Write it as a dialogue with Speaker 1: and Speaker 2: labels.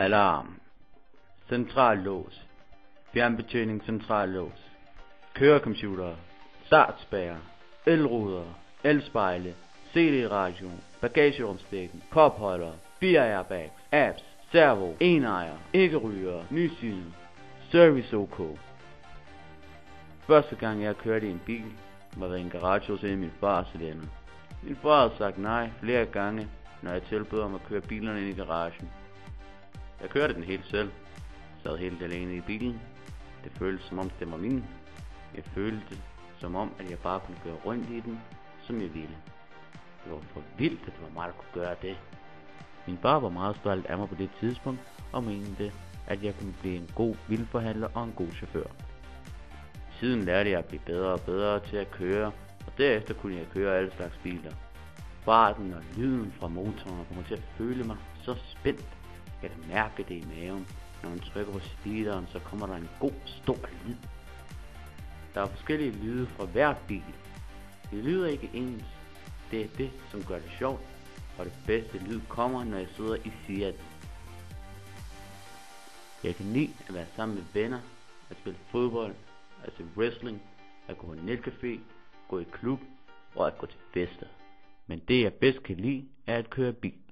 Speaker 1: Alarm. Centrallås. Fjernbetjening centrallås. Kørecomputer. Startspærre. Elruder. Elspejle. CD-radio. Bagagerumsdækken. Kopholder. 4 airbags. Apps. Servo. Enejer. Ikke ryger. Nysyn. Service OK. Første gang jeg kørte i en bil, var ved en garage hos min far cylinder. Min far havde sagt nej flere gange, når jeg tilbød om at køre bilerne ind i garagen. Jeg kørte den helt selv. Sad helt alene i bilen. Det føltes som om det var min. Jeg følte som om, at jeg bare kunne køre rundt i den, som jeg ville. Det var for vildt, at det var mig, der kunne gøre det. Min far var meget stolt af mig på det tidspunkt, og mente, at jeg kunne blive en god bilforhandler og en god chauffør. Siden lærte jeg at blive bedre og bedre til at køre, og derefter kunne jeg køre alle slags biler. Farten og lyden fra motoren kommer til at føle mig så spændt. Jeg kan mærke det i maven. Når man trykker på speederen, så kommer der en god, stor lyd. Der er forskellige lyde fra hver bil. Det lyder ikke ens. Det er det, som gør det sjovt. Og det bedste lyd kommer, når jeg sidder i Fiat. Jeg kan lide at være sammen med venner, at spille fodbold, at se wrestling, at gå på netcafé, gå i klub og at gå til fester. Men det jeg bedst kan lide, er at køre bil.